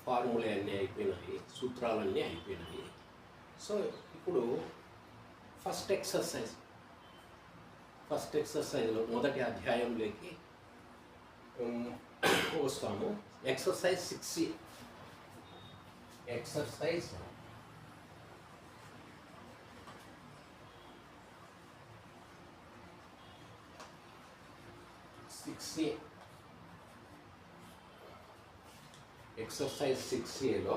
Formula అన్నీ అయిపోయినాయి, సూత్రాలన్నీ అయిపోయినాయి. సో ఇప్పుడు ఫస్ట్ ఎక్సర్సైజ్లో మొదటి అధ్యాయంలోకి వస్తాము. Exercise 6 exercise 6A. ఎక్సర్సైజ్ 6Aలో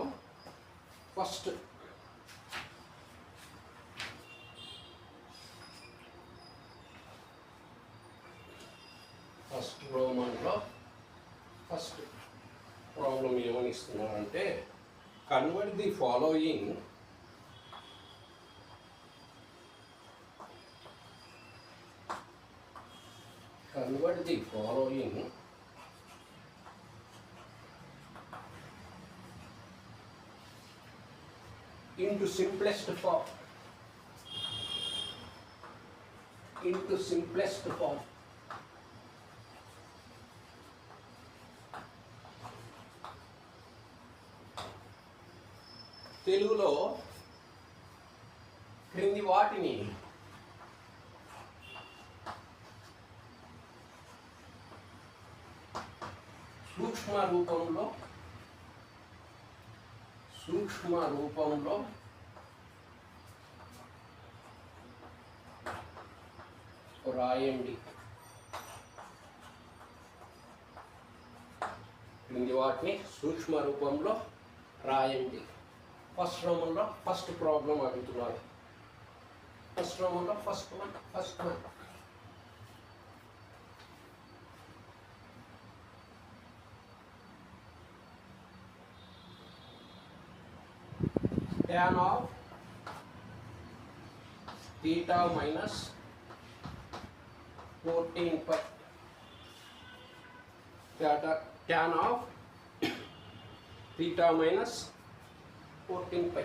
ఫస్ట్ రోమన్లో ఫస్ట్ ప్రాబ్లం ఏమని ఇస్తున్నారంటే convert the following into simplest form. తెలుగులో క్రింది వాటిని సూక్ష్మ రూపంలో రాయండి. క్రింది వాటిని సూక్ష్మ రూపంలో రాయండి. ఫస్ట్ రోమంలో ఫస్ట్ ప్రాబ్లం అడుగుతున్నారు. ఫస్ట్ రోమంలో first one tan of theta minus 14 pi. Tan of theta minus 14 pi.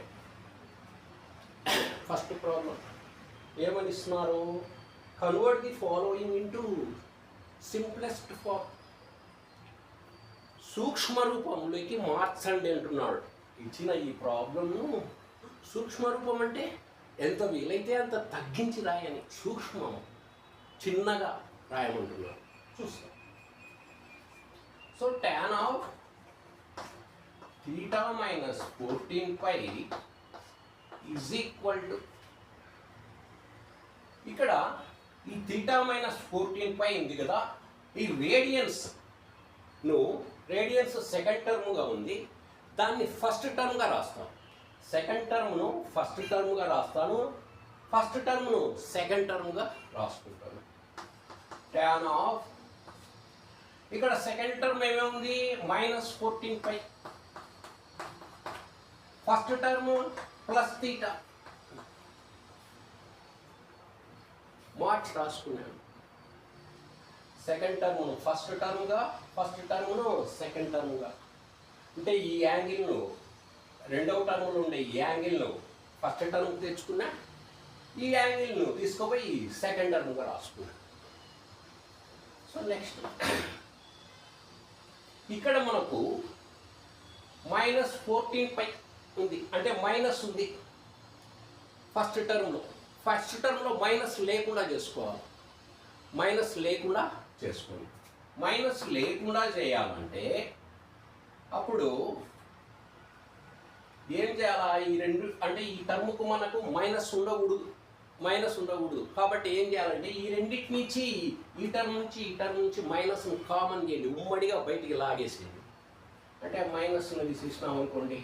First problem ఏమని ఇస్తున్నారు? Convert the following into simplest form. సూక్ష్మ రూపంలోకి మార్చండి అంటున్నాడు. ఇచ్చిన ఈ ప్రాబ్లంను సూక్ష్మ రూపం అంటే ఎంత వీలైతే అంత తగ్గించి రాయని, సూక్ష్మం చిన్నగా రాయమంటున్నాడు. చూస్తాం. So tan of theta minus 14 pi is equal to, ఇక్కడ ఈ theta minus 14 pi ఉంది కదా, ఈ రేడియన్స్ సెకండ్ టర్మ్గా ఉంది, దాన్ని ఫస్ట్ టర్మ్గా రాస్తాను. సెకండ్ టర్మ్ను ఫస్ట్ టర్మ్గా రాస్తాను, ఫస్ట్ టర్మ్ను సెకండ్ టర్మ్గా రాసుకుంటాను. tan ఆఫ్, ఇక్కడ సెకండ్ టర్మ్ ఏమేముంది? -14 pi. First term plus theta మార్చి రాసుకున్నాను. సెకండ్ టర్మ్ను ఫస్ట్ టర్మ్గా, ఫస్ట్ టర్మ్ను సెకండ్ టర్మ్గా. అంటే ఈ యాంగిల్ను రెండవ టర్మ్లో ఉండే ఈ యాంగిల్ను ఫస్ట్ టర్మ్ తెచ్చుకున్నా, ఈ యాంగిల్ను తీసుకుపోయి సెకండ్ టర్మ్గా రాసుకున్నా. సో నెక్స్ట్ ఇక్కడ మనకు -14 pi ఉంది, అంటే మైనస్ ఉంది ఫస్ట్ టర్మ్లో. ఫస్ట్ టర్మ్లో మైనస్ లేకుండా చేసుకోవాలి. మైనస్ లేకుండా చేయాలంటే అప్పుడు ఏం చేయాలా? ఈ రెండు అంటే ఈ టర్మ్కు మనకు మైనస్ ఉండకూడదు. కాబట్టి ఏం చేయాలంటే ఈ రెండింటి నుంచి ఈ టర్మ్ నుంచి మైనస్ను కామన్ చేయండి, ఉమ్మడిగా బయటికి లాగేసేయండి. అంటే మైనస్ను తీసేసినాం అనుకోండి,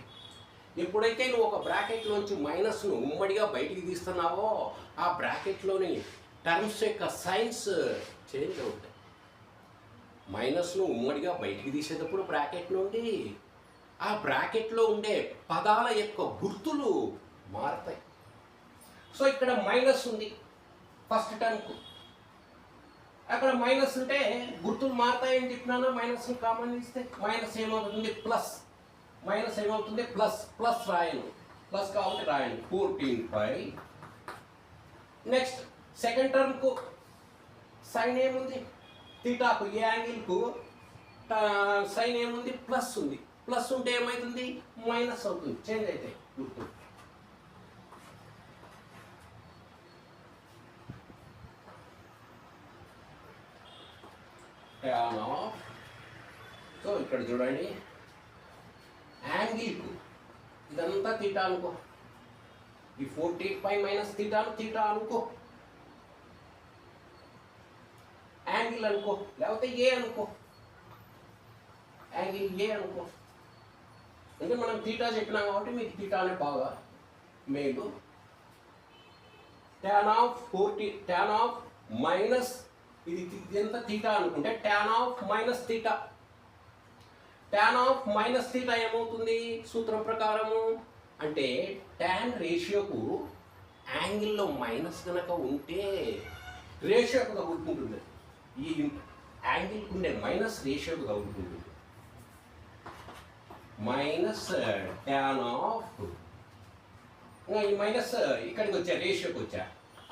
ఎప్పుడైతే నువ్వు ఒక బ్రాకెట్లోంచి మైనస్ను ఉమ్మడిగా బయటికి తీస్తున్నావో ఆ బ్రాకెట్లోని టర్మ్స్ యొక్క సైన్స్ చేంజ్ అవుతాయి. మైనస్ను ఉమ్మడిగా బయటికి తీసేటప్పుడు బ్రాకెట్ నుండి ఆ బ్రాకెట్లో ఉండే పదాల యొక్క గుర్తులు మారుతాయి. సో ఇక్కడ మైనస్ ఉంది ఫస్ట్ టర్మ్కు, అక్కడ మైనస్ ఉంటే గుర్తులు మారుతాయని చెప్పినాను. మైనస్ను కామన్ ఇస్తే మైనస్ ఏమవుతుంది? ప్లస్ రాయను, ప్లస్ కాబట్టి రాయండి 14 pi. నెక్స్ట్ సెకండ్ టర్మ్కు సైన్ ఏముంది? తీటాకు, ఏ యాంగిల్కు సైన్ ఏముంది? ప్లస్ ఉంది. ప్లస్ ఉంటే ఏమవుతుంది, మైనస్ అవుతుంది, చేంజ్ అవుతాయి గుర్తు. ట్యాన్ ఆఫ్, సో ఇక్కడ చూడండి యాంగిల్కు ఇదంతా తీటా అనుకో, ఈ 14π మైనస్ తీటాను తీటా అనుకో, యాంగిల్ అనుకో, లేకపోతే ఏ అనుకో, యాంగిల్ ఏ అనుకో. అంటే మనం తీటా చెప్పినాం కాబట్టి మీకు తీటా అనే బాగా మేలు. ట్యాన్ ఆఫ్ మైనస్ ఇది ఎంత తీటా అనుకుంటే tan of minus theta. Tan of minus theta ఏమవుతుంది సూత్రం ప్రకారము అంటే ట్యాన్ రేషియోకు యాంగిల్లో మైనస్ కనుక ఉంటే రేషియోకు తగులుకుంటుంది, ఈ యాంగిల్కి ఉండే మైనస్ రేషియోకు తగులుకుంటుంది. మైనస్ ట్యాన్ ఆఫ్, ఈ మైనస్ ఇక్కడికి వచ్చా రేషియోకి వచ్చా,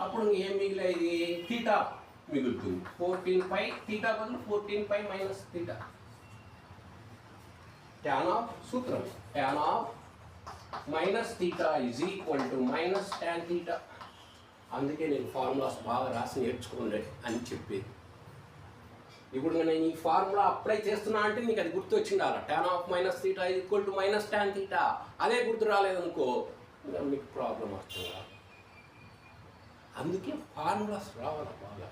అప్పుడు ఏం మిగిలేది తీటా మిగులుతుంది. 14π తీటా బదులు 14π మైనస్ తీటా. ట్యాన్ ఆఫ్ సూత్రం tan of minus theta is equal to minus tan theta. అందుకే నేను ఫార్ములాస్ బాగా రాసి నేర్చుకోండి అని చెప్పేది. ఇప్పుడు నేను ఈ ఫార్ములా అప్లై చేస్తున్నా అంటే నీకు అది గుర్తు వచ్చిండాలి. Tan of minus theta is equal to minus tan theta. అదే గుర్తు రాలేదనుకో మీకు ప్రాబ్లం వస్తుందా. అందుకే ఫార్ములాస్ రావాలి బాగా.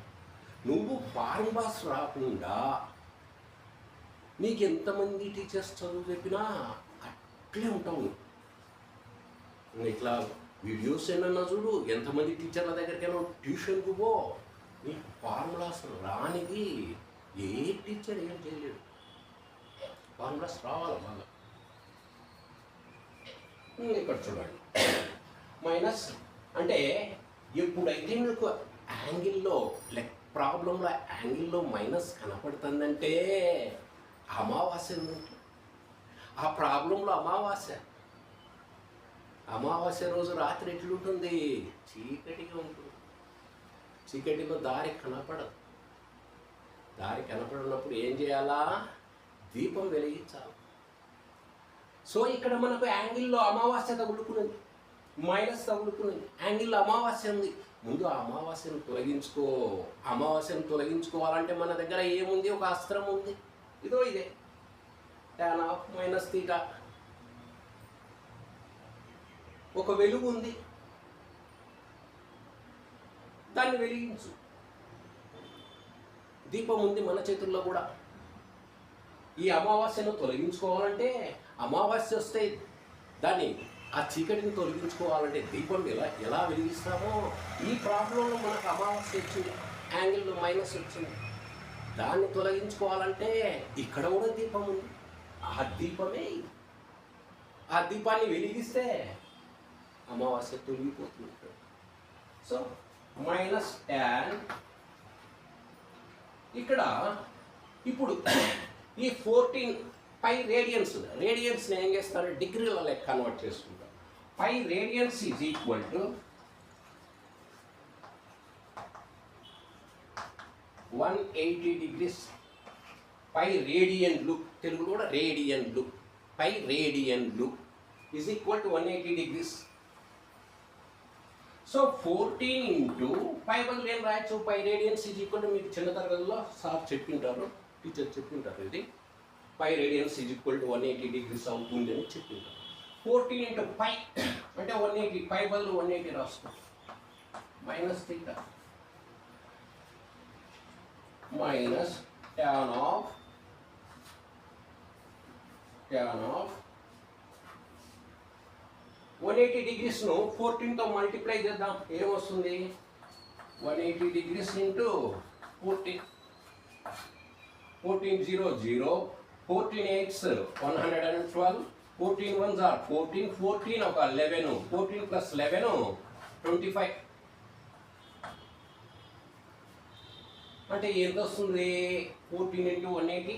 నువ్వు ఫార్ములాస్ రాకుండా నీకు ఎంతమంది టీచర్స్ చదువు చెప్పినా అట్లే ఉంటావు. ఇట్లా వీడియోస్ ఏమన్నా చూడు, ఎంతమంది టీచర్ల దగ్గరికైనా ట్యూషన్కు పో, నీకు ఫార్ములాస్ రానిది ఏ టీచర్ ఏం చేయలేడు. ఫార్ములాస్ రావాలి బాగా. ఇక్కడ చూడండి మైనస్ అంటే ఎప్పుడైతే మీకు యాంగిల్లో ప్రాబ్లంలో యాంగిల్లో మైనస్ కనపడుతుందంటే అమావాస్య ఉంది. ఆ ప్రాబ్లంలో అమావాస్య రోజు రాత్రి ఎట్లుంటుంది, చీకటిగా ఉంటుంది. చీకటిలో దారి కనపడదు. దారి కనపడినప్పుడు ఏం చేయాలా, దీపం వెలిగించాలి. సో ఇక్కడ మనకు యాంగిల్లో అమావాస్య తగులుకున్నది, మైనస్ తగులుకున్నది, యాంగిల్లో అమావాస్య ఉంది. ముందు ఆ అమావాస్యను తొలగించుకో. అమావాస్యను తొలగించుకోవాలంటే మన దగ్గర ఏముంది, ఒక అస్త్రం ఉంది. ఇదో ఇదే ట్యాన్ ఆఫ్ మైనస్ తీటా. ఒక వెలుగు ఉంది, దాన్ని వెలిగించు. దీపం ఉంది మన చేతుల్లో కూడా. ఈ అమావాస్యను తొలగించుకోవాలంటే అమావాస్య వస్తే దాన్ని ఆ చీకటిని తొలగించుకోవాలంటే దీపం ఎలా వెలిగిస్తామో ఈ ప్రాబ్లంలో మనకు అమావాస్య వచ్చింది, యాంగిల్లో మైనస్ వచ్చింది. దాన్ని తొలగించుకోవాలంటే ఇక్కడ కూడా దీపం ఉంది. ఆ దీపమే, ఆ దీపాన్ని వెలిగిస్తే అమావాస్య తొలగిపోతుంది. సో మైనస్ ట్యాన్ ఇక్కడ ఇప్పుడు ఈ 14π రేడియన్స్ ఏం చేస్తారు, డిగ్రీల లెక్క కన్వర్ట్ చేసుకుంటారు. Pi radians is equal to 180 degrees. Pi రేడియన్లు, తెలుగులో కూడా రేడియన్లు, పై రేడియన్లు is equal to 180 degrees. So 14 into pi బదులు ఏం రాయొచ్చు, pi radians is equal to, మీకు చిన్న తరగతిలో సార్ చెప్పింటారు, టీచర్ చెప్పింటారు, ఇది pi radians is equal to 180 degrees అవుతుంది అని చెప్పింటారు. 14 ఇంటూ పై అంటే 180, పై బదులు 180 రాస్తాం, minus theta minus tan of 180 degreesను 14తో మల్టిప్లై చేద్దాం, ఏమొస్తుంది 180 degrees into 14, 14 0 0, 14 8s 112, 14 1s are 14, 14 ఒక 11, 14 plus 11 25. అంటే ఎంత వస్తుంది, 14 ఇంటూ 180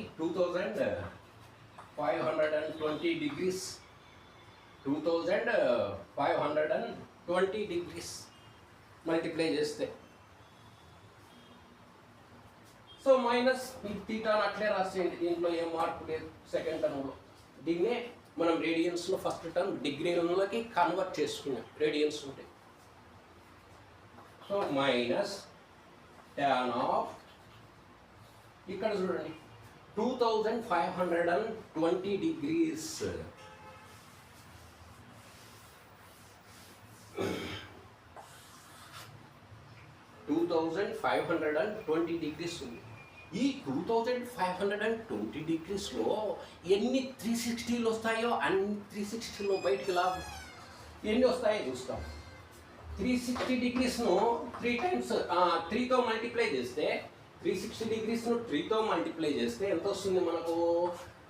2520 degrees, 2520 degrees మల్టిప్లై చేస్తే. సో మైనస్ ఈ తీటాను అట్లే రాసేయండి, దీంట్లో ఏం మార్పు లేదు సెకండ్ టర్మ్లో. దీన్నే మనం రేడియన్స్లో ఫస్ట్ టర్మ్ డిగ్రీలకి కన్వర్ట్ చేసుకున్నాం రేడియన్స్ ఉంటే. సో మైనస్ tan ఆఫ్ ఇక్కడ చూడండి 2520 డిగ్రీస్. డిగ్రీస్ ఉంది. ఈ 2520 డిగ్రీస్లో ఎన్ని 360లు వస్తాయో అన్ని 360లో బయటికి లాభం ఎన్ని వస్తాయో చూస్తాం. 360 డిగ్రీస్ను 3 టైమ్స్ 3తో మల్టిప్లై చేస్తే 360 డిగ్రీస్ను 3తో మల్టిప్లై చేస్తే ఎంత వస్తుంది మనకు?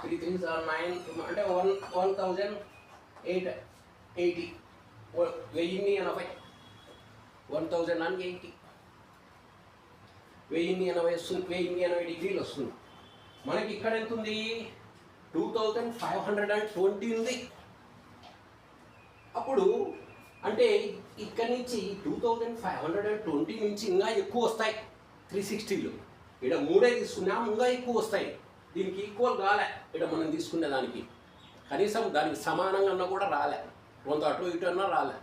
3 3 9 అంటే 1080 1080 1080 1080 వస్తుంది. 1080 డిగ్రీలు వస్తుంది. మనకి ఇక్కడ ఎంత ఉంది? 2520 ఉంది. అప్పుడు అంటే ఇక్కడ నుంచి 2520 నుంచి ఇంకా ఎక్కువ వస్తాయి 360లు. ఇక్కడ 3 తీసుకున్నాం, ఇంకా ఎక్కువ వస్తాయి. దీనికి ఈక్వల్ కాలే ఇక్కడ మనం తీసుకునే దానికి, కనీసం దానికి సమానంగా కూడా రాలే, కొంత అటు ఇటు అన్నా రాలే.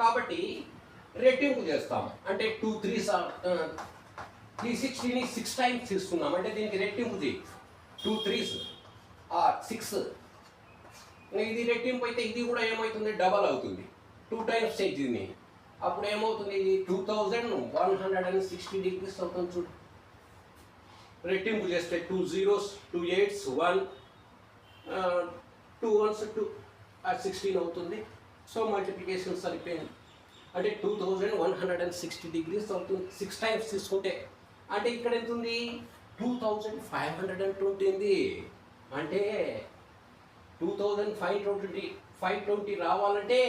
కాబట్టి రెట్టింపు చేస్తాం. అంటే 2 3 360ని 6 టైమ్స్ తీసుకున్నాం అంటే దీనికి రెట్టింపు 2 3s 6. ఇది రెట్టింపు అయితే ఇది కూడా ఏమవుతుంది? డబల్ అవుతుంది. 2 టైమ్స్ చేయి దీన్ని, అప్పుడు ఏమవుతుంది? 2160 డిగ్రీస్ అవుతుంది. చూడు, రెట్టింపు చేస్తే 2 zeros 2 8s 1 2 1s 2 16 అవుతుంది. సో మల్టిప్లికేషన్ సరిపోయింది. అంటే 2160 డిగ్రీస్ అవుతుంది 6 టైమ్స్ తీసుకుంటే. అంటే ఇక్కడ ఎంత ఉంది? 2520 ఉంది. అంటే 2520 రావాలంటే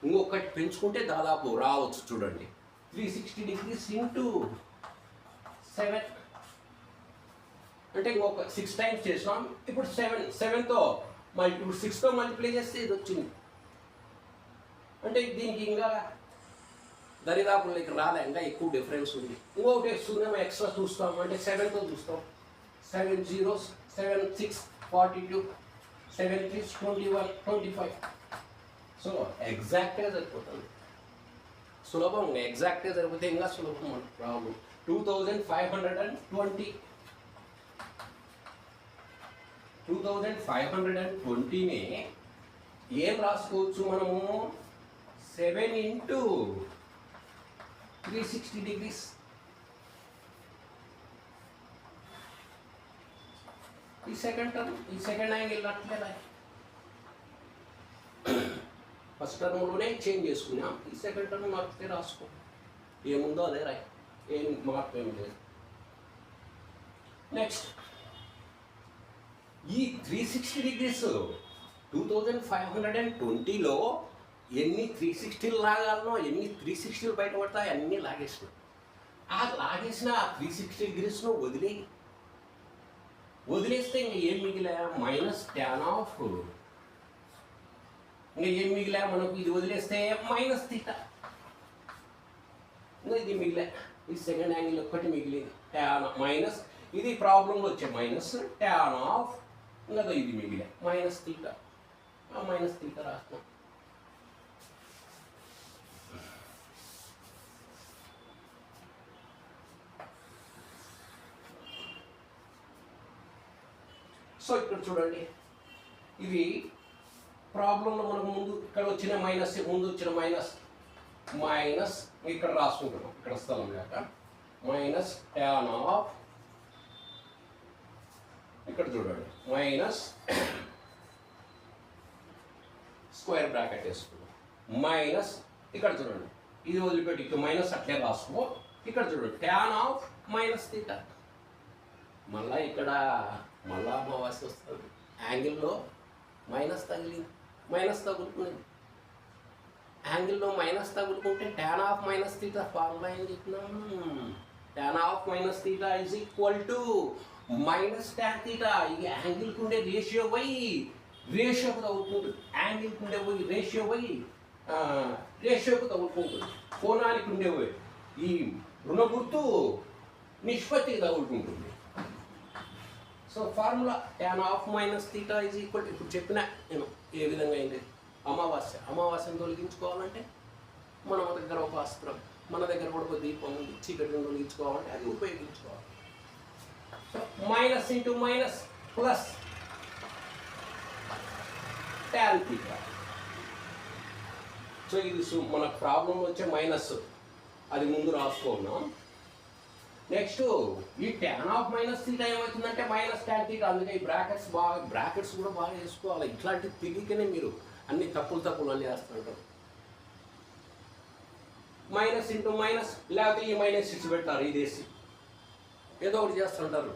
ఇంకొకటి పెంచుకుంటే దాదాపు రావచ్చు. చూడండి, 360 డిగ్రీస్ ఇంటూ 7 అంటే ఇంకొక 6 టైమ్స్ చేసినాం. ఇప్పుడు 7తో ఇప్పుడు 6తో మల్టిప్లై చేస్తే ఇది వచ్చింది. అంటే దీనికి ఇంకా దరిదాపులకి రాలే, ఇంకా ఎక్కువ డిఫరెన్స్ ఉంది. ఇంకొకటి వస్తుందేమో ఎక్స్ట్రా చూస్తాం అంటే 7తో చూస్తాం. 7 zeros 7 6 42 7 3 21 25. సో ఎగ్జాక్ట్గా సరిపోతుంది. సులభం, ఎగ్జాక్ట్గా సరిపోతే ఇంకా సులభం మనకు ప్రాబ్లం. 2520ని ఏం రాసుకోవచ్చు మనము? 7 into 360 డిగ్రీస్. ఈ సెకండ్ యాంగిల్ అట్లే ఫస్ట్ టర్మ్లోనే చేంజ్ చేసుకున్నాం. ఈ సెకండ్ టర్మ్ మార్పితే రాసుకో, ఏముందో అదే రాయి, ఏం మార్పు ఏమి లేదు. నెక్స్ట్ ఈ 360 డిగ్రీస్ 2520లో ఎన్ని 360లు లాగాలనో, ఎన్ని 360లు బయటపడతాయి అన్నీ లాగేసిన. ఆ లాగేసిన 360 డిగ్రీస్ను వదిలేస్తే ఇంక ఏం మిగిలా? Minus tan of. ఇంకా ఏం మిగిలా మనకు? ఇది వదిలేస్తే మైనస్ తీటా. ఇంకా ఇది మిగిలే, ఈ సెకండ్ యాంగిల్ ఒక్కటి మిగిలింది. tan మైనస్, ఇది ప్రాబ్లంలో వచ్చే మైనస్ tan ఆఫ్. ఇంకా ఇది మిగిలే మైనస్ తీటా. మైనస్ తీటా రాస్తాం. సో ఇక్కడ చూడండి, ఇది ప్రాబ్లంలో మనకు ముందు ఇక్కడ వచ్చిన మైనస్, ముందు వచ్చిన మైనస్ ఇక్కడ రాసుకుంటున్నాం, ఇక్కడ స్థలం లేక మైనస్ tan ఆఫ్. ఇక్కడ చూడండి మైనస్ స్క్వేర్ బ్రాకెట్ వేసుకున్నాం మైనస్. ఇక్కడ చూడండి ఇది వదిలిపెట్టి ఇక్కడ మైనస్ అట్లే రాసుకో. ఇక్కడ చూడండి tan ఆఫ్ మైనస్ తీటా. మళ్ళా ఇక్కడ మళ్ళా అమావాస్య వస్తుంది. యాంగిల్లో మైనస్ తగులుకునేది. యాంగిల్లో మైనస్ తగులుకుంటే tan of minus theta formula ఏం చెప్పినాం? tan of minus theta is equal to minus tan theta. ఈ యాంగిల్కి ఉండే రేషియో పోయి రేషియోకు తగులుకుంటుంది. యాంగిల్కి ఉండే పోయి రేషియోకు తగులుకుంటుంది. కోణానికి ఉండే పోయి ఈ రుణ గుర్తు నిష్పత్తికి తగులుకుంటుంది. So formula tan of minus theta is equal ఇప్పుడు చెప్పిన నేను ఏ విధంగా అయింది అమావాస్యను తొలగించుకోవాలంటే మన దగ్గర ఒక అస్త్రం మన దగ్గర కూడా ఒక దీపం ఉంది చీకటిని తొలగించుకోవాలంటే అది ఉపయోగించుకోవాలి. So minus into minus plus tan theta. So ఇది మన ప్రాబ్లంలో వచ్చే మైనస్ అది ముందు రాసుకున్నాం. నెక్స్ట్ ఈ tan ఆఫ్ మైనస్ తీటా ఏమవుతుందంటే మైనస్ tan తీటా. అందుకే ఈ బ్రాకెట్స్ కూడా బాగా వేసుకోవాలి. ఇట్లాంటివి తెలియకనే మీరు అన్ని తప్పులు అన్నీ వేస్తుంటారు. మైనస్ ఇంటూ మైనస్ లేకపోతే ఈ మైనస్ ఇచ్చి పెట్టారు ఇదేసి ఏదో ఒకటి చేస్తుంటారు.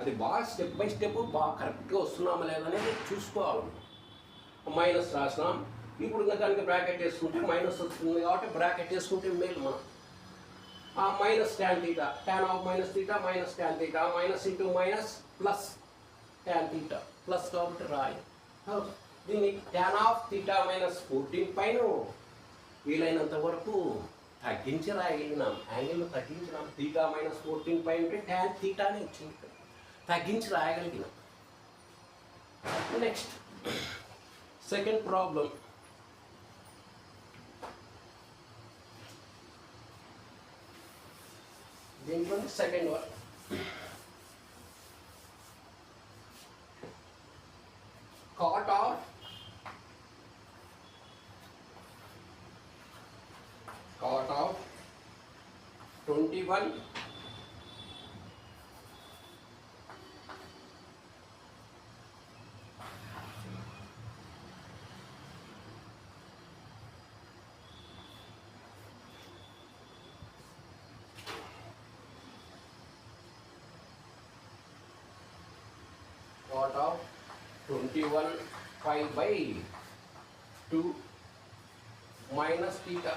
అది బాగా స్టెప్ బై స్టెప్ బాగా కరెక్ట్గా వస్తున్నామా లేదనేది చూసుకోవాలి. మైనస్ రాసినాం. ఇప్పుడు ఇంకా దానికి బ్రాకెట్ వేసుకుంటే మైనస్ వస్తుంది కాబట్టి బ్రాకెట్ వేసుకుంటే మేలు మనం. Minus tan theta tan of minus theta minus tan theta minus into minus plus tan theta plus కాబట్టి రాయి. దీన్ని tan ఆఫ్ తీటా మైనస్ 14 పైన వీలైనంత వరకు తగ్గించి రాయగలిగినాం. యాంగిల్ను తగ్గించినాం. తీటా మైనస్ 14 పైన ఉంటే tan తీటానే వచ్చింది. తగ్గించి రాయగలిగినాం. Next second problem. దీంట్లో second one cot of 21 cot of 21 pi by 2 minus theta.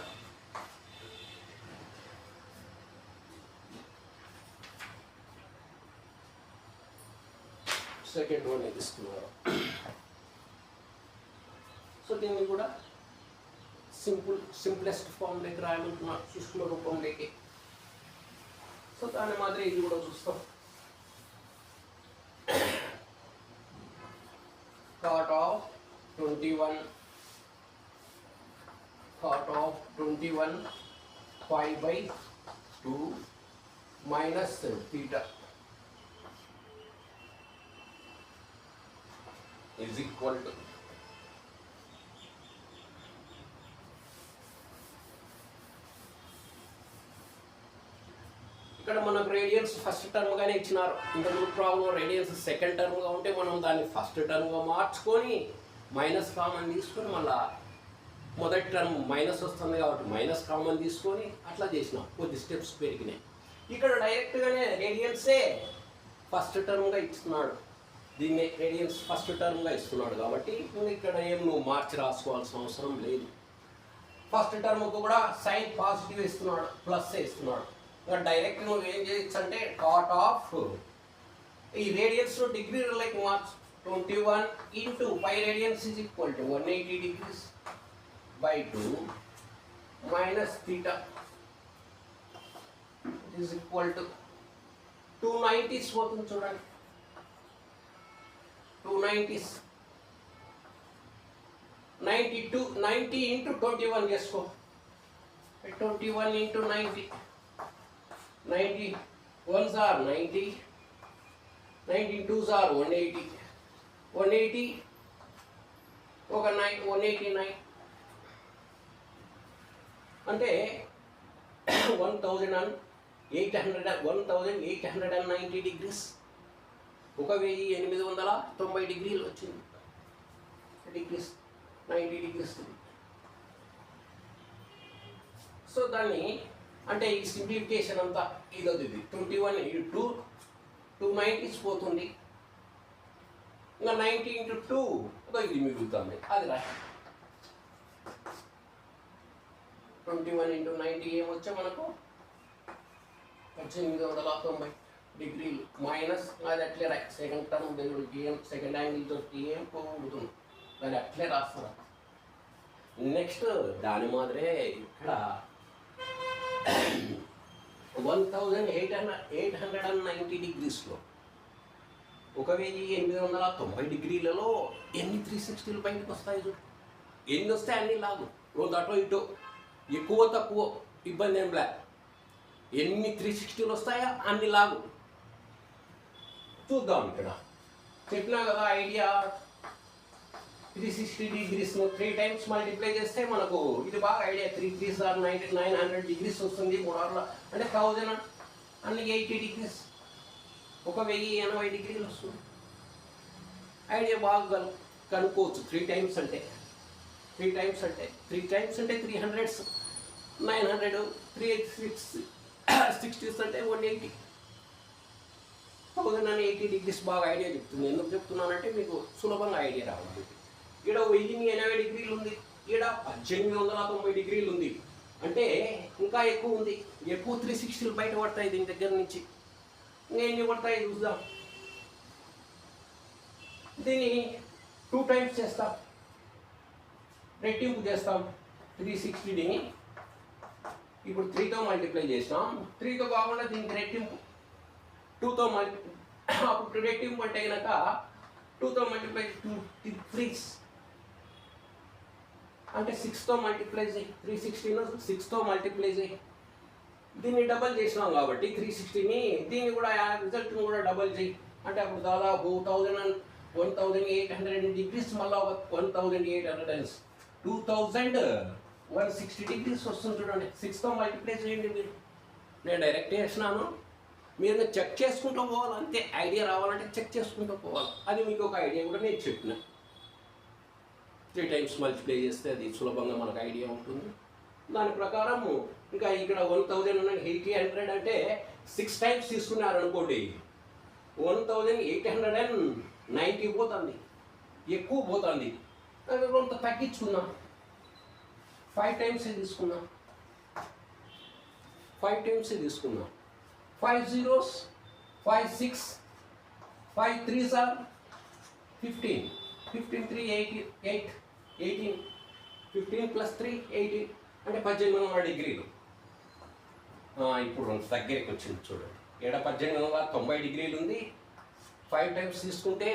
Second one తీసుకున్నారు. సో దీన్ని కూడా సింప్లెస్ట్ ఫామ్లోకి రాయమంటున్నారు, సూక్ష్మ రూపంలోకి. సో దాని మాదిరి ఇది కూడా చూస్తాం. cot of 21 pi by 2 minus theta is equal to ఇక్కడ మనకు రేడియన్స్ ఫస్ట్ టర్మ్గానే ఇచ్చినారు. ఇంతకుముందు ప్రాబ్లం రేడియన్స్ సెకండ్ టర్మ్గా ఉంటే మనం దాన్ని ఫస్ట్ టర్మ్గా మార్చుకొని మైనస్ కామన్ తీసుకొని మళ్ళీ మొదటి టర్మ్ మైనస్ వస్తుంది కాబట్టి మైనస్ కామన్ తీసుకొని అట్లా చేసినాం. కొద్ది స్టెప్స్ పెరిగినాయి. ఇక్కడ డైరెక్ట్గానే రేడియన్సే ఫస్ట్ టర్మ్గా ఇస్తున్నాడు. దీన్ని రేడియన్స్ ఫస్ట్ టర్మ్గా ఇస్తున్నాడు కాబట్టి ఇక్కడ ఏం నువ్వు మార్చి రాసుకోవాల్సిన అవసరం లేదు. ఫస్ట్ టర్మ్కు కూడా సైన్ పాజిటివ్ ఇస్తున్నాడు, ప్లస్ ఇస్తున్నాడు. డైరెక్ట్ నువ్వు ఏం చేయొచ్చు అంటే cot ఆఫ్ ఈ రేడియన్స్ డిగ్రీలకి మార్చు. 21 into pi radians is equal to 180 degrees by 2 minus theta is equal to 290 పోతుంది చూడండి. 290 90 ఇంటూ 21 చేసుకో. 21 into 90 90 1s are 90, 19 2s are 180, 180 ఒక 189 అంటే 1890 డిగ్రీస్ 1890 డిగ్రీలు వచ్చింది. Degrees 90 degrees. సో దాన్ని అంటే ఈ సింప్లిఫికేషన్ అంతా ఇదొద్ది. 21 ఇంటూ 290 పోతుంది. ఇంకా 90 ఇంటూ 2 ఇది మిగులుతుంది. అది రా 21 ఇంటూ 90 ఏమొచ్చా మనకు 1890 డిగ్రీలు మైనస్ అది అట్లే రా. సెకండ్ టర్మ్ దగ్గర ఏం సెకండ్ యాంగిల్తో ఏం పోతుంది దాన్ని అట్లే రాస్తారు. నెక్స్ట్ దాని మాదిరే ఇక్కడ 1890 డిగ్రీస్లో 1890 డిగ్రీలలో ఎన్ని 360లు బయటకు వస్తాయి చూడు. ఎన్ని వస్తాయి అన్ని లాగు, రోజు అటో ఇటో, ఎక్కువ తక్కువ ఇబ్బంది ఏం లే. ఎన్ని 360లు వస్తాయా అన్ని లాగు. చూద్దాం. ఇక్కడ చెప్పినా కదా ఐడియా, 360 డిగ్రీస్ను 3 టైమ్స్ మల్టిప్లై చేస్తే మనకు ఇది బాగా ఐడియా. 3 3 ఆర్ 900 డిగ్రీస్ వస్తుంది. 3 ఆర్ల అంటే 1000 అన్ని 80 డిగ్రీస్, 1080 డిగ్రీలు వస్తుంది. ఐడియా బాగా కనుక్కోవచ్చు. 3 టైమ్స్ అంటే 3 టైమ్స్ అంటే 300, 900, 360 అంటే 180, 1080 డిగ్రీస్ బాగా ఐడియా చెప్తుంది. ఎందుకు చెప్తున్నానంటే మీకు సులభంగా ఐడియా రావాలి. ఈడ 1080 డిగ్రీలు ఉంది, ఈడ 1890 డిగ్రీలు ఉంది. అంటే ఇంకా ఎక్కువ ఉంది. ఎక్కువ 360లు బయట పడతాయి దీని దగ్గర నుంచి. ఎన్ని పడతాయి చూద్దాం. దీన్ని 2 టైమ్స్ చేస్తాం, రెట్టింపు చేస్తాం. 360ని ఇప్పుడు 3తో మల్టిప్లై చేసినాం. 3తో కాకుండా దీనికి రెట్టింపు 2తో అప్పుడు రెట్టింపు అంటే కనుక 2తో మల్టిప్లై 2 3 అంటే 6తో మల్టిప్లై చేయి. 360ను 6తో మల్టిప్లై చేయి. దీన్ని డబల్ చేసినాం కాబట్టి 360ని, దీన్ని కూడా రిజల్ట్ని కూడా డబల్ చేయి. అంటే అప్పుడు దాదాపు 1800 డిగ్రీస్, మళ్ళీ ఒక 1800 2160 డిగ్రీస్ వస్తుంది చూడండి. 6తో మల్టిప్లై చేయండి మీరు. నేను డైరెక్ట్ చేసినాను, మీరు చెక్ చేసుకుంటూ పోవాలి అంతే. ఐడియా రావాలంటే చెక్ చేసుకుంటూ పోవాలి. అది మీకు ఒక ఐడియా కూడా నేను చెప్పిన. 3 టైమ్స్ మల్టిప్లై చేస్తే అది సులభంగా మనకు ఐడియా ఉంటుంది. దాని ప్రకారం ఇంకా ఇక్కడ 1800 అంటే 6 టైమ్స్ తీసుకున్నారనుకోండి, 1890 పోతుంది, ఎక్కువ పోతుంది. కొంత తగ్గించుకున్నాం, 5 టైమ్స్ తీసుకున్నాం. 5 టైమ్స్ తీసుకున్నాం. 5 zeros, 5 6, 5 3s are 15. 15 3 8, 18. 15 plus 3 18 అంటే 1800 డిగ్రీలు. ఇప్పుడు దగ్గరికి వచ్చింది చూడండి. 1890 డిగ్రీలు ఉంది. 5 టైమ్స్ తీసుకుంటే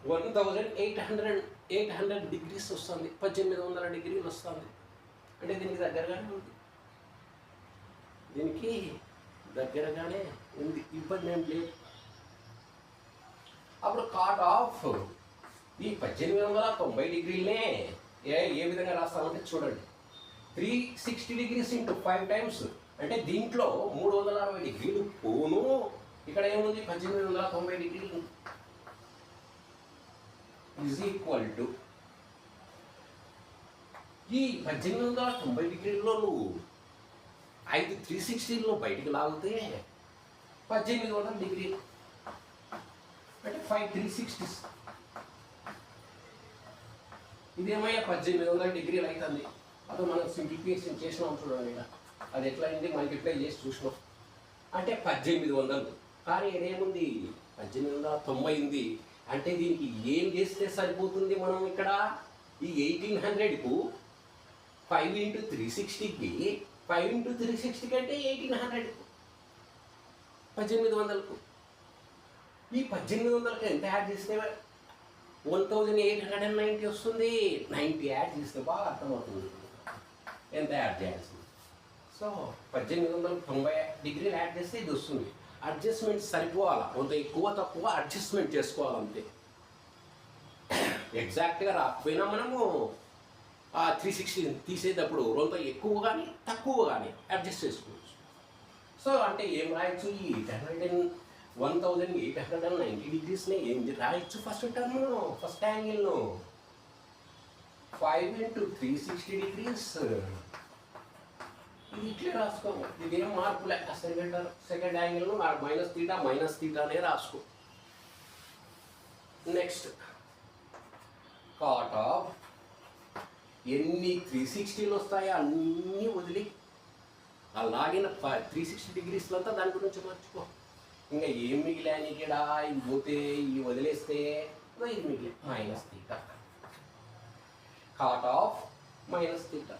1800 డిగ్రీస్ వస్తుంది. 1800 డిగ్రీలు వస్తుంది. అంటే దీనికి దగ్గరగానే ఉంది. దీనికి దగ్గరగానే ఉంది, ఇబ్బంది ఏం లేదు. అప్పుడు కాట్ ఆఫ్ ఈ 1890 డిగ్రీలనే ఏ విధంగా రాస్తామంటే చూడండి. 360 డిగ్రీస్ ఇంటూ 5 టైమ్స్ అంటే దీంట్లో 360 డిగ్రీలు పోను. ఇక్కడ ఏముంది 1890 డిగ్రీలు ఈజ్ ఈక్వల్ టు ఈ 1890 డిగ్రీల్లో నువ్వు 5 360లను బయటికి లాగితే 1800 డిగ్రీలు అంటే 5 360s. ఇదేమయ్యా 1800 డిగ్రీలు అవుతుంది. అదో మనం సింప్లిఫికేషన్ చేసినాం చూడండి. అది ఎట్లా అయింది మల్టిప్లై చేసి చూసినాం. అంటే 1800, కానీ ఇదేముంది 1890 ఉంది. అంటే దీనికి ఏం చేస్తే సరిపోతుంది? మనం ఇక్కడ ఈ 1800కు 5 into 360కి 5 into 360 కంటే 1800కు 1800కు ఈ 1800కి ఎంత యాడ్ చేస్తే 1890 వస్తుంది. 90 యాడ్ చేస్తే బాగా అర్థమవుతుంది ఎంత యాడ్ చేయాల్సింది. సో 1890 డిగ్రీలు యాడ్ చేస్తే ఇది వస్తుంది. అడ్జస్ట్మెంట్ సరిపోవాలి, కొంత ఎక్కువ తక్కువ అడ్జస్ట్మెంట్ చేసుకోవాలంతే. ఎగ్జాక్ట్గా రాకపోయినా మనము ఆ 360 తీసేటప్పుడు కొంత ఎక్కువ కానీ తక్కువ కానీ అడ్జస్ట్ చేసుకోవచ్చు. సో అంటే ఏం రాయొచ్చు? ఈ 1890 డిగ్రీస్ని ఏం రాయొచ్చు? ఫస్ట్ టర్మ్, ఫస్ట్ యాంగిల్ను 5 into 360 డిగ్రీస్ ఇది ఇట్లే రాసుకోము. ఇదేం మార్పులే. సెకండ్ యాంగిల్ను మైనస్ తీటానే రాసుకో. నెక్స్ట్ కాట్ ఆఫ్ ఎన్ని 360లు వస్తాయో అన్నీ వదిలి అలాగిన 360 డిగ్రీస్లంతా దాని గురించి మర్చిపో. ఇంకా ఏం మిగిలాని ఇక్కడ ఇది పోతే ఇది వదిలేస్తే ఇది మిగిలే minus theta. Cot of minus theta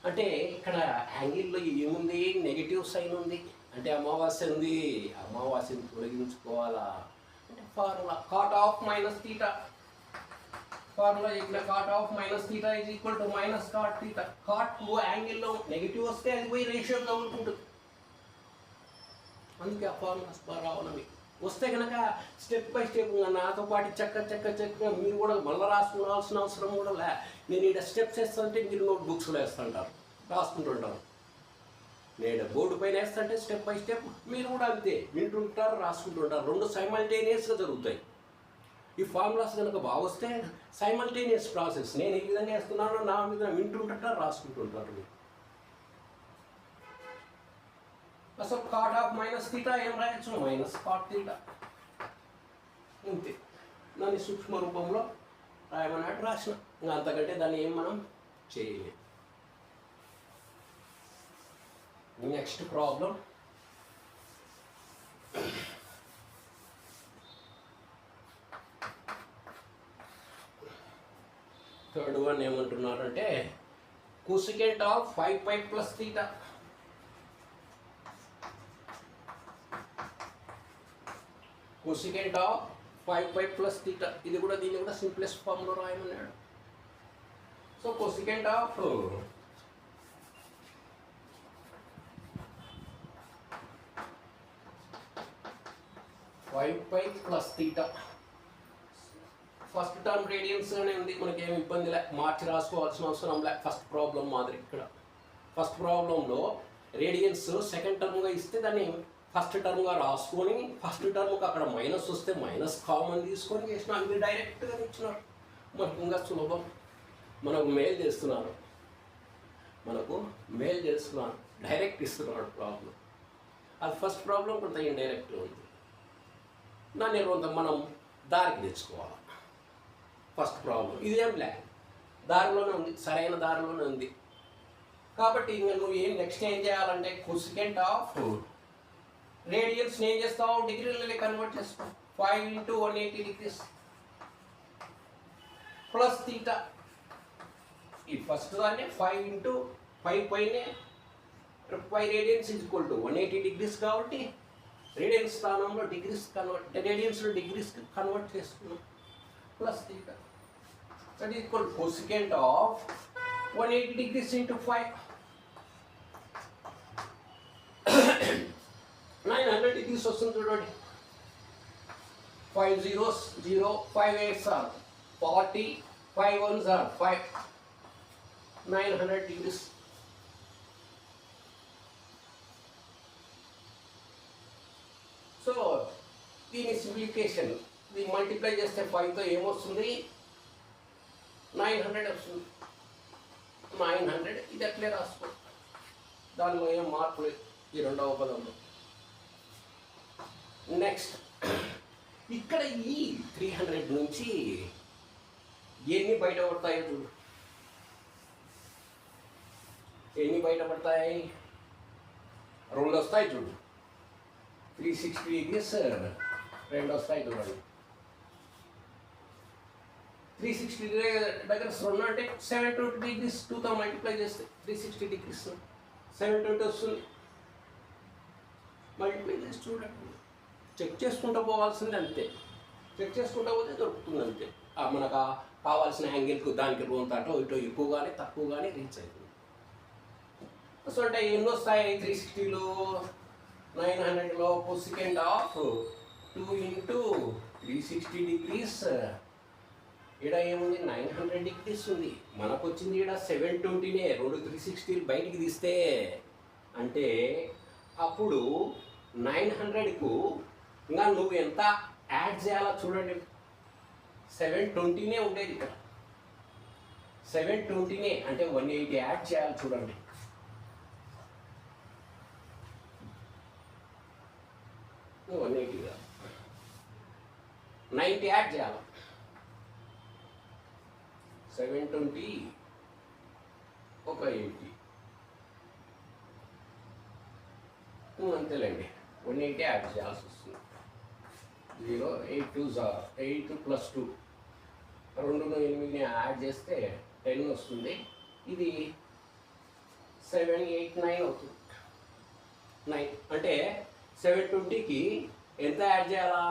అంటే ఇక్కడ యాంగిల్లో ఏముంది? నెగిటివ్ సైన్ ఉంది. అంటే అమావాస్య ఉంది, అమావాస్యని తొలగించుకోవాలా అంటే formula cot of minus theta. Formula ఇక్కడ cot of minus theta is equal to minus cot theta. Cot యాంగిల్లో నెగిటివ్ వస్తే అది పోయి రేషియో తగులుకుంటుంది. అందుకే ఆ ఫార్ములాస్ రావాలి మీకు. వస్తే కనుక స్టెప్ బై స్టెప్ నాతో పాటు చక్కగా మీరు కూడా మళ్ళీ రాసుకోవాల్సిన అవసరం కూడా లే. నేను ఇక్కడ స్టెప్స్ వేస్తుంటే మీరు నోట్బుక్స్లో వేస్తుంటారు, రాసుకుంటుంటారు. నేను బోర్డు పైన వేస్తుంటే స్టెప్ బై స్టెప్ మీరు కూడా అంతే వింటుంటారు, రాసుకుంటుంటారు. రెండు సైమల్టేనియస్గా జరుగుతాయి. ఈ ఫార్ములాస్ కనుక బాగా వస్తే సైమల్టేనియస్ ప్రాసెస్. నేను ఈ విధంగా వేస్తున్నాను, నా మీద వింటుంటారు, రాసుకుంటుంటారు మీరు. అసలు కాట్ ఆఫ్ మైనస్ తీటా ఏం రాయొచ్చు? మైనస్ కాట్ తీటా అంతే. దాన్ని సూక్ష్మ రూపంలో రాయమన్నట్టు రాసిన. ఇంకా అంతకంటే దాన్ని ఏం మనం చేయలేము. నెక్స్ట్ ప్రాబ్లం థర్డ్ వన్ ఏమంటున్నారంటే cosecant of 5π plus theta. Cosecant of 5π plus theta. ఇది కూడా దీన్ని కూడా సింప్లెస్ట్ ఫామ్లో రాయమన్నాడు. So cosecant of 5π plus theta. First term radians అనే ఉంది, మనకేం ఇబ్బంది లే, మార్చి రాసుకోవాల్సిన అవసరం లే. ఫస్ట్ ప్రాబ్లం మాదిరి ఇక్కడ ఫస్ట్ ప్రాబ్లంలో రేడియన్స్ సెకండ్ టర్మ్గా ఇస్తే దాన్ని ఫస్ట్ టర్మ్గా రాసుకొని ఫస్ట్ టర్మ్కి అక్కడ మైనస్ వస్తే మైనస్ కామన్ తీసుకొని చేసిన. అవి డైరెక్ట్గా ఇచ్చినారు. మనకు ఇంకా సులభం. మనకు మెయిల్ చేస్తున్నారు, డైరెక్ట్ ఇస్తున్నాడు ప్రాబ్లం. అది ఫస్ట్ ప్రాబ్లం కొంత ఇండైరెక్ట్గా ఉంది. దాన్ని కొంత మనం దారికి తెచ్చుకోవాలి. ఫస్ట్ ప్రాబ్లం ఇదేం లే, దారిలోనే ఉంది, సరైన దారిలోనే ఉంది. కాబట్టి ఇంకా నువ్వు నెక్స్ట్ ఏం చేయాలంటే కోసికెంట్ ఆఫ్ రేడియన్స్ ఏం చేస్తావు? డిగ్రీలలో కన్వర్ట్ చేస్తావు. 5 × 180 degrees ప్లస్ తీటా. ఈ ఫస్ట్ దాన్ని 5 × 5 పైనే 5 radians is equal to 180 degrees కాబట్టి రేడియన్స్ స్థానంలో రేడియన్స్లో డిగ్రీస్ కన్వర్ట్ చేసుకున్నాం. Plus theta that is equal cosecant of 180 degrees × 5 900 degrees వస్తుంది చూడండి. 5 zeros 0, 5 8s are 40, 5 1s are 5, 900 degrees. So దీని సింప్లిఫికేషన్, దీన్ని మల్టిప్లై చేస్తే 5తో ఏమొస్తుంది? 900 వస్తుంది. 900 ఇది అట్లే రాసుకో, దానిలో ఏం మార్పు లేదు ఈ రెండవ పదంలో. నెక్స్ట్ ఇక్కడ ఈ 300 నుంచి ఎన్ని బయటపడతాయో చూడు. ఎన్ని బయటపడతాయి? 2 వస్తాయి చూడు. 360 degrees 2 వస్తాయి చూడండి. 360 దగ్గర 2 అంటే 720 degrees 2తో మల్టిప్లై చేస్తే 360 degrees 720 వస్తుంది. మల్టిప్లై చేసి చూడండి. చెక్ చేసుకుంటూ పోవాల్సింది అంతే. చెక్ చేసుకుంటూ పోతే దొరుకుతుంది అంతే. మనకు కావాల్సిన యాంగిల్కు దానికి రోంత అటో ఇటో ఎక్కువ కానీ తక్కువ కానీ రీచ్ అవుతుంది. సో అంటే ఎన్ని వస్తాయి 360లో? 900లో కోసికెంట్ ఆఫ్ 2 × 360 degrees. ఇక్కడ ఏముంది? 900 degrees ఉంది. మనకు వచ్చింది ఇక్కడ 720నే. 2 360 బయటికి తీస్తే అంటే అప్పుడు 900కు ఇంకా నువ్వు ఎంత యాడ్ చేయాలో చూడండి. 720నే ఉండేది ఇక్కడ. 720నే అంటే 180 యాడ్ చేయాలి చూడండి. నువ్వు 180 కాదు 90 యాడ్ చేయాలి. 720 ఒక 80 అంతేలేండి. 180 యాడ్ చేయాల్సి వస్తుంది. 0 8 2s 8 + 2 2ను 8ని యాడ్ చేస్తే 10 వస్తుంది. ఇది 7 8 9 అవుతుంది. 9 అంటే 720కి ఎంత యాడ్ చేయాలా?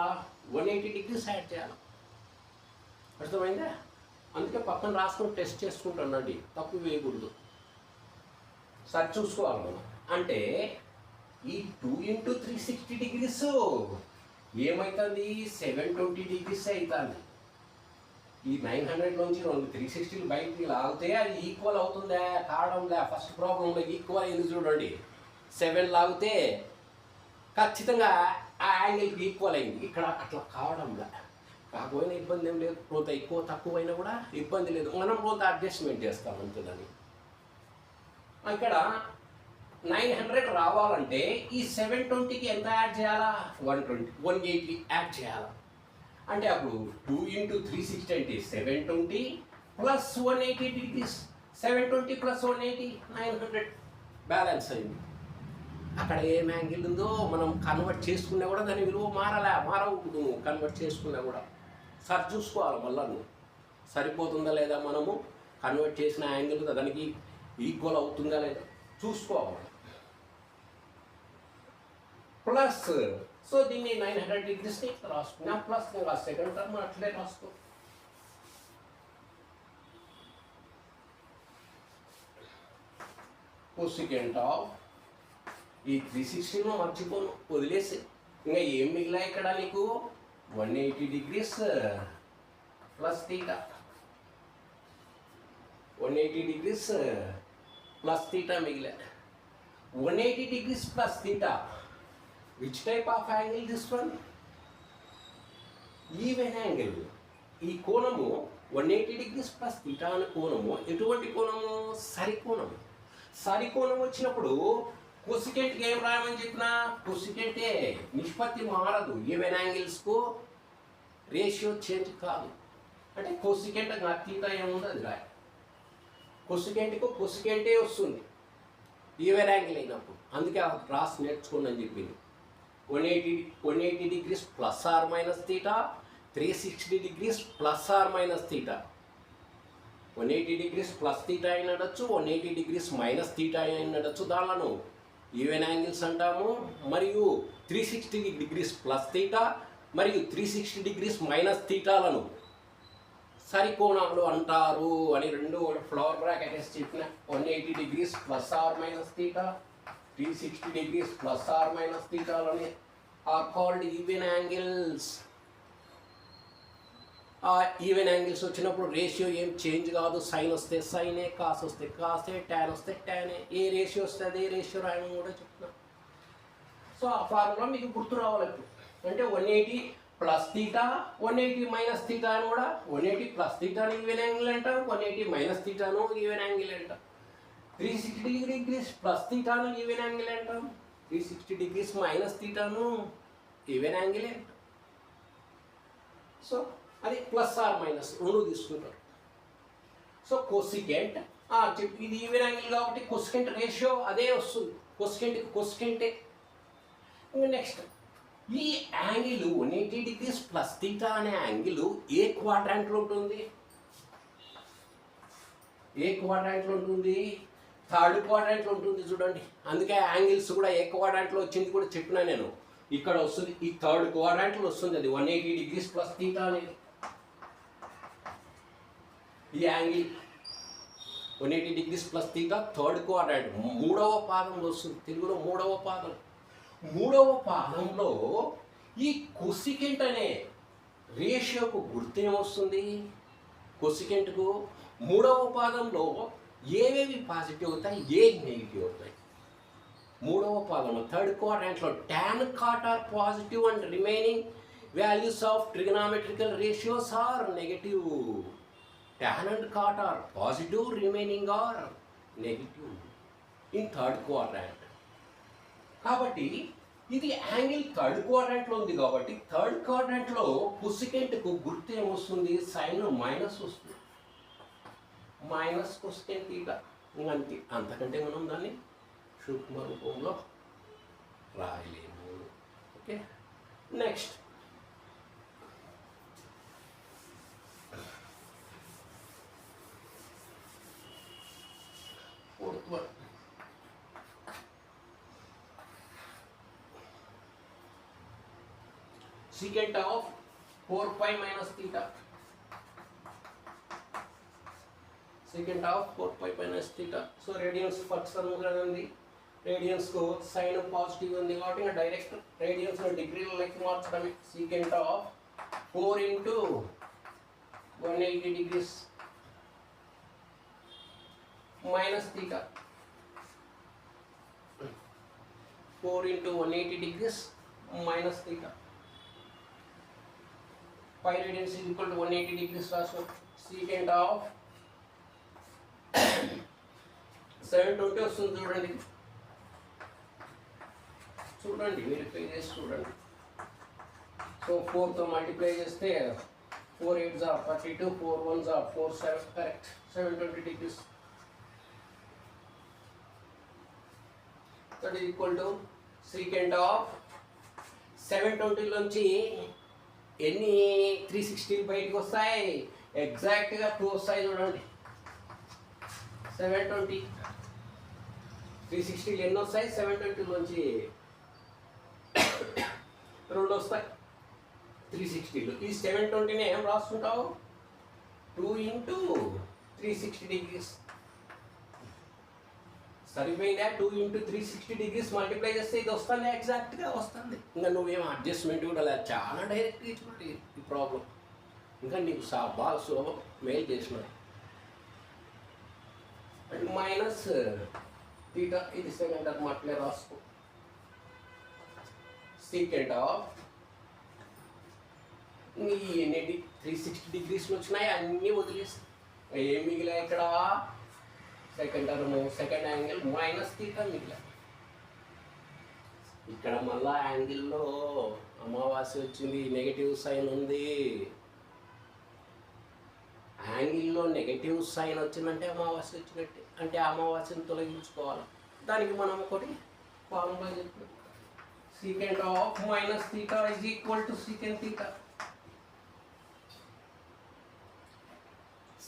180 డిగ్రీస్ యాడ్ చేయాలి. అర్థమైందా? అందుకే పక్కన రాసుకొని టెస్ట్ చేసుకుంటానండి, తప్పు వేయకూడదు. సరి చూసుకోవాలి మనం. అంటే ఈ 2 × 360 డిగ్రీస్ ఏమవుతుంది? 720 డిగ్రీస్ అవుతుంది. ఈ 900 నుంచి 360 బయటికి లాగితే అది ఈక్వల్ అవుతుందా కావడంలే. ఫస్ట్ ప్రాబ్లంలో ఈక్వల్ అయింది చూడండి. 7 లాగితే ఖచ్చితంగా ఆ యాంగిల్కి ఈక్వల్ అయింది. ఇక్కడ అట్లా కావడంలే. కాకపోయినా ఇబ్బంది ఏం లేదు, కొంత ఎక్కువ తక్కువ అయినా కూడా ఇబ్బంది లేదు, మనం కొంత అడ్జస్ట్మెంట్ చేస్తాం అంతేదని. ఇక్కడ 900 రావాలంటే ఈ 720కి ఎంత యాడ్ చేయాలా? 180 యాడ్ చేయాలా. అంటే అప్పుడు 2 × 360 అంటే 720 ప్లస్ 180 డిగ్రీస్. 720 ప్లస్ 180 900 బ్యాలెన్స్ అయింది. అక్కడ ఏం యాంగిల్ ఉందో మనం కన్వర్ట్ చేసుకున్నా కూడా దాని విలువ మారవద్దు. కన్వర్ట్ చేసుకున్నా కూడా సరి చూసుకోవాలి. మళ్ళా నువ్వు సరిపోతుందా లేదా, మనము కన్వర్ట్ చేసిన యాంగిల్ దానికి ఈక్వల్ అవుతుందా లేదా చూసుకోవాలి. ప్లస్ సో దీన్ని 900 డిగ్రీస్ని రాసుకున్నా. ప్లస్ సెకండ్ టర్మ్ అట్లే రాసుకో. కొసికెంట్ ఆఫ్ ఈ 360 మర్చిపోను, వదిలేసి. ఇంకా ఏం మిగిలా ఇక్కడ నీకు? 180 degrees plus theta. 180 degrees plus theta మిగిలా. 180 degrees plus theta. Which type of angle this one? Even angle. ఈ కోణము 180 డిగ్రీస్ ప్లస్ తీటా అనే కోణము ఎటువంటి కోణము? సరికోణము. సరికోణం వచ్చినప్పుడు కొసికెంట్కి ఏం రాయమని చెప్పినా? కొసికెంటే నిష్పత్తి మారదు. ఈవెన్ యాంగిల్స్కు రేషియో చేంజ్ కాదు. అంటే కొసికెంట్ తీటా ఏముందో అది రాయ. కొసికెంట్కు కొసికెంటే వస్తుంది ఈవెన్ యాంగిల్ అయినప్పుడు. అందుకే ఆ రాసి నేర్చుకోండి అని చెప్పింది. 180 degrees plus or minus theta, 360 degrees plus or minus theta. 180 degrees plus theta అయిన నడచ్చు, 180 డిగ్రీస్ మైనస్ తీటా అయిన నడచ్చు. దానిలను ఈవెన్ యాంగిల్స్ అంటాము. మరియు 360 డిగ్రీస్ ప్లస్ తీటా మరియు 360 డిగ్రీస్ మైనస్ తీటాలను సరికోణాలు అంటారు అని రెండు ఫ్లవర్ బ్రాకెట్ వేసి చెప్పిన. 180 degrees plus or minus theta, 360 degrees plus or minus తీటాలని ఆర్ కాల్డ్ ఈవెన్ యాంగిల్స్. ఆ ఈవెన్ యాంగిల్స్ వచ్చినప్పుడు రేషియో ఏం చేంజ్ కాదు. సైన్ వస్తే సైనే, కాస్ వస్తే కాసే, ట్యాన్ వస్తే ట్యానే. ఏ రేషియో వస్తే అదే రేషియో రాయని కూడా చెప్తున్నా. సో ఆ ఫార్ములా మీకు గుర్తు రావాలి. అంటే 180 ప్లస్ తీటా, 180 మైనస్ తీటా అని కూడా. 180 ప్లస్ తీటాను ఈవెన్ యాంగిల్ అంటాం, 180 మైనస్ తీటాను ఈవెన్ యాంగిల్ అంటాం. 360 డిగ్రీస్ ప్లస్ తీటాను ఈవెన్ యాంగిల్ అంటాం, 360 డిగ్రీస్ మైనస్ తీటాను ఈవెన్ యాంగిల్ అంటాం. సో అది ప్లస్ ఆర్ మైనస్ రెండు తీసుకుంటారు. సో కొసికెంట్ ఇది ఈవెన్ యాంగిల్ కాబట్టి కొసికెంట్ రేషియో అదే వస్తుంది. కొసికెంటే. ఇంకా నెక్స్ట్ ఈ యాంగిల్ 180 డిగ్రీస్ ప్లస్ తీటా అనే యాంగిల్ ఏ క్వాడ్రాంట్లో ఉంటుంది? ఏ క్వాడ్రాంట్లో ఉంటుంది? థర్డ్ క్వాడ్రాంట్లో ఉంటుంది చూడండి. అందుకే యాంగిల్స్ కూడా ఏ క్వాడ్రాంట్లో వచ్చింది కూడా చెప్పినా నేను. ఇక్కడ వస్తుంది, ఈ థర్డ్ క్వాడ్రాంట్లో వస్తుంది అది 180 డిగ్రీస్ ప్లస్ తీటా అనేది. ఈ angle 180 degrees plus theta third quadrant, మూడవ పాదంలో వస్తుంది. తెలుగులో మూడవ పాదం. మూడవ పాదంలో ఈ కొసికెంట్ అనే రేషియోకు గుర్తేమొస్తుంది? కొసికెంట్కు మూడవ పాదంలో ఏవేవి పాజిటివ్ అవుతాయి, ఏ నెగిటివ్ అవుతాయి? మూడవ పాదంలో third క్వాడ్రాంట్లో tan cot are positive and remaining values of trigonometrical ratios are negative. Tan and cot are positive, remaining are negative in third quadrant. కాబట్టి ఇది యాంగిల్ థర్డ్ క్వాడ్రాంట్లో ఉంది కాబట్టి థర్డ్ క్వాడ్రాంట్లో కొసికెంట్కు గుర్తు ఏమొస్తుంది? సైన్ మైనస్ వస్తుంది. Minus cosecant theta. ఇంకంతే, అంతకంటే మనం దాన్ని సూక్ష్మ రూపంలో రాయలేము. Okay, next fourth one. secant of 4 pi minus theta. Secant of 4 pi minus theta. So radians first term ఉంది, రేడియన్స్ కు సైన్ పాజిటివ్ ఉంది కాబట్టి ఇంకా డైరెక్ట్ రేడియన్స్ లో డిగ్రీల లెక్క మార్చడమే. secant of 4 into 180 degrees minus theta. 4 into 180 degrees minus theta. Pi radians is equal to 180 degrees also. Secant of 720 వస్తుంది చూడండి, చూడండి వెరిఫై చేసి చూడండి. సో 4తో మల్టిప్లై చేస్తే 4 8s are 32, 4 1s are 4 7, correct. 720 degrees. That is equal to secant of 720 నుంచి ఎన్ని 360 బయటకు వస్తాయి? ఎగ్జాక్ట్గా 2 వస్తాయి చూడండి. 720 360 ఎన్ని వస్తాయి? 720 నుంచి 2 వస్తాయి 360లో. ఈ 720ని ఏం రాసుకుంటావు? 2 into 360 degrees. సరిపోయిందా? 2 into 360 degrees మల్టిప్లై చేస్తే ఇది వస్తుంది, ఎగ్జాక్ట్గా వస్తుంది. ఇంకా నువ్వేం అడ్జస్ట్మెంట్ కూడా లేదు, చాలా డైరెక్ట్గా ఇచ్చినట్టు ఈ ప్రాబ్లం. ఇంకా నీకు బాగా సులభం, మెయిల్ చేసినాడు. అండ్ మైనస్ థీటా, ఇది సెకండ్ టర్మ్ అట్లే రాసుకో. secant of ఈ ఎన్ని 360 degrees వచ్చినాయి అన్నీ వదిలేసి ఏం మిగిలాయి ఇక్కడ? Second term, second angle minus theta మిగిలా. ఇక్కడ మళ్ళా యాంగిల్లో అమావాస్య వచ్చింది, నెగటివ్ సైన్ ఉంది. యాంగిల్లో నెగటివ్ సైన్ వచ్చిందంటే అమావాస్య వచ్చినట్టే, అంటే అమావాస్యను తొలగించుకోవాలి. దానికి మనం ఒకటి ఫార్ములా చెప్పాం. secant of minus theta is equal to secant theta.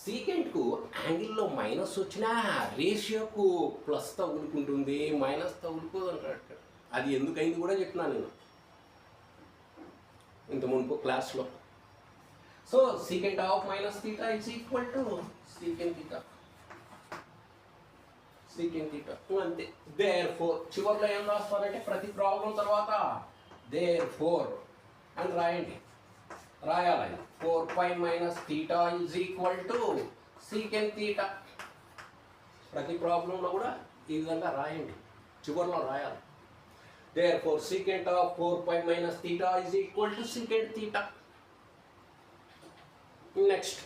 secant కు యాంగిల్లో మైనస్ వచ్చినా రేషియోకు ప్లస్ తగులుకుంటుంది, మైనస్ తగులుకోదు అంటాడు. అది ఎందుకైంది కూడా చెప్పినా నేను ఇంత మునుపు క్లాస్లో. So secant of minus theta is equal to secant theta. secant theta అంతే. therefore చివరిలో ఏం రాస్తారంటే ప్రతి ప్రాబ్లం తర్వాత therefore అని రాయాలి. 4 pi minus theta is equal to secant theta. ప్రతి ప్రాబ్లంలో కూడా ఈ విధంగా రాయండి, చివరిలో రాయాలి. therefore secant of 4 pi minus theta is equal to secant theta. Next